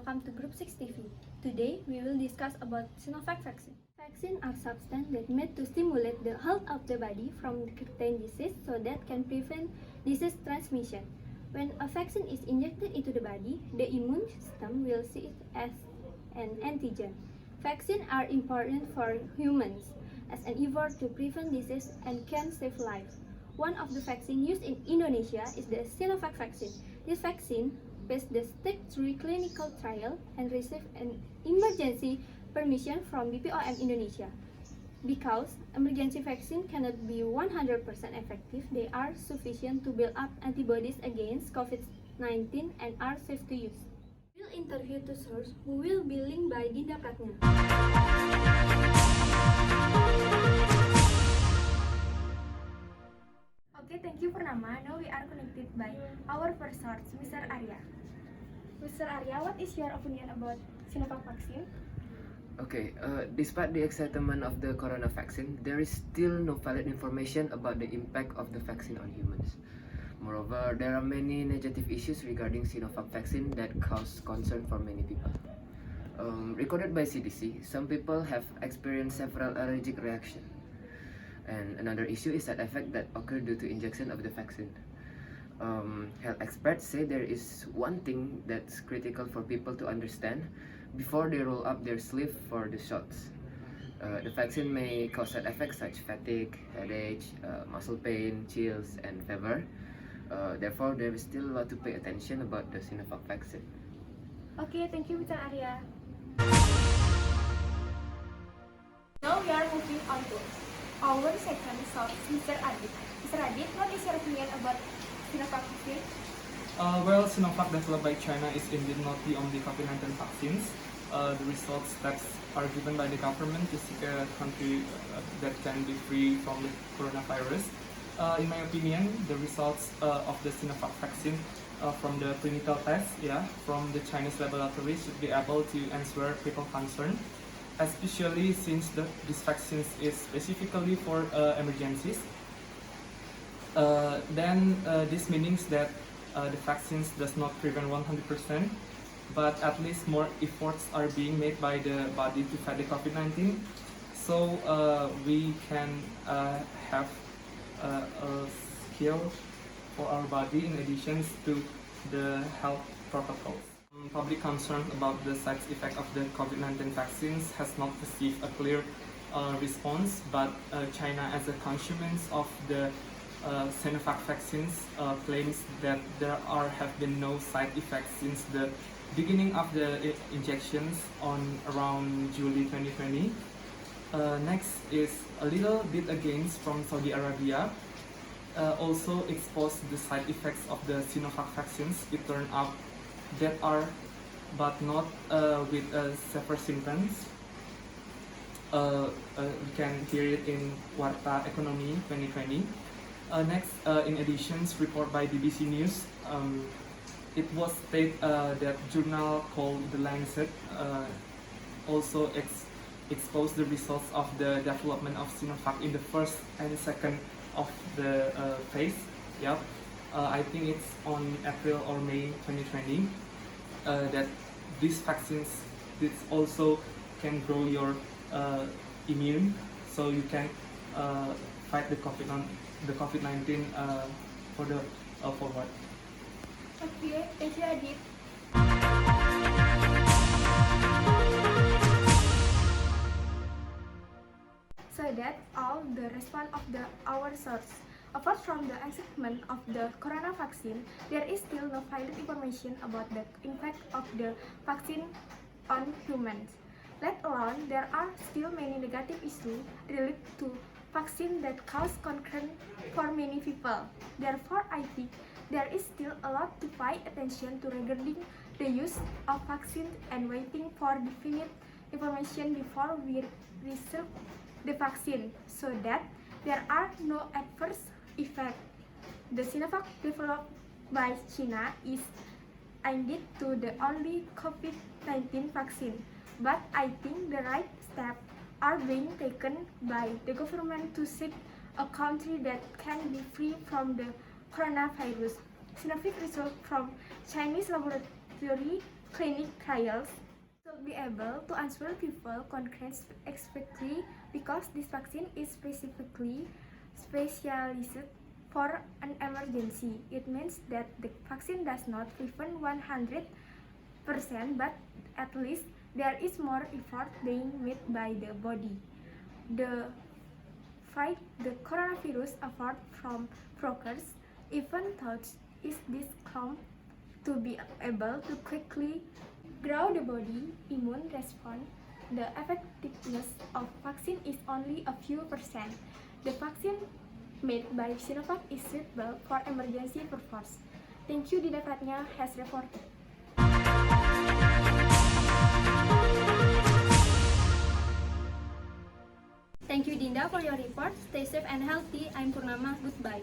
welcome to Group 6 TV. Today, we will discuss about Sinovac vaccine. Vaccines are substances that made to stimulate the health of the body from certain disease so that can prevent disease transmission. When a vaccine is injected into the body, the immune system will see it as an antigen. Vaccines are important for humans as an effort to prevent disease and can save lives. One of the vaccines used in Indonesia is the Sinovac vaccine. This vaccine passed the stage 3 clinical trial and received an emergency permission from BPOM Indonesia. Because emergency vaccine cannot be 100% effective, they are sufficient to build up antibodies against COVID-19 and are safe to use. We'll interview two sources who will be linked by Dinda Pratnya. Okay, thank you Purnama. Now we are connected by our first source, Mr. Arya. Mr. Arya, what is your opinion about Sinovac vaccine? Okay, despite the excitement of the corona vaccine, there is still no valid information about the impact of the vaccine on humans. Moreover, there are many negative issues regarding Sinovac vaccine that cause concern for many people. Recorded by CDC, some people have experienced several allergic reactions. And another issue is side effect that occur due to injection of the vaccine. Health experts say there is one thing that's critical for people to understand before they roll up their sleeve for the shots. The vaccine may cause side effects such fatigue, headache, muscle pain, chills, and fever. Therefore, there is still a lot to pay attention about the Sinovac vaccine. Okay, thank you, Mr. Arya. Now we are moving on to our second source, Mr. Adit. Mr. Adit, what is your opinion about Sinovac vaccine? Sinovac developed by China is indeed not the only COVID-19 vaccines. The results that are given by the government to seek a country that can be free from the coronavirus. In my opinion, the results of the Sinovac vaccine from the clinical test, from the Chinese laboratory should be able to answer people concern, especially since this vaccine is specifically for emergencies. This means that the vaccines does not prevent 100%, but at least more efforts are being made by the body to fight the COVID-19, so we can have a skill for our body in addition to the health protocols. Public concern about the side effect of the COVID-19 vaccines has not received a clear response, but China, as a consumer of the Sinovac vaccines, claims that there have been no side effects since the beginning of the injections on around July 2020. Next is a little bit against from Saudi Arabia. Also exposed the side effects of the Sinovac vaccines. It turned out that are but not with severe symptoms. We can hear it in Warta Ekonomi 2020. Next, in addition, report by BBC News, it was stated that journal called The Lancet also exposed the results of the development of Sinovac in the first and second of the phase. I think it's on April or May 2020 that these vaccines also can grow your immune, so you can fight the COVID-19 for the forward. Okay, thank you, Adit. So that's all the response of our source. Apart from the excitement of the corona vaccine, there is still no valid information about the impact of the vaccine on humans. Let alone, there are still many negative issues related to vaccine that cause concern for many people. Therefore, I think there is still a lot to pay attention to regarding the use of vaccines and waiting for definite information before we receive the vaccine so that there are no adverse effects. The Sinovac developed by China is aimed to the only COVID-19 vaccine, but I think the right steps are being taken by the government to seek a country that can be free from the coronavirus. Scientific results from Chinese laboratory clinical trials should be able to answer people concrete expectly because this vaccine is specifically specialized for an emergency. It means that the vaccine does not prevent 100%, but at least there is more effort being made by the body. The fight the coronavirus apart from progress, even though is this claim to be able to quickly grow the body immune response, the effectiveness of vaccine is only a few percent. The vaccine made by Sinovac is suitable for emergency purpose. Thank you, Dinda Pratnya has reported. Thank you, Dinda, for your report. Stay safe and healthy. I'm Purnama. Goodbye.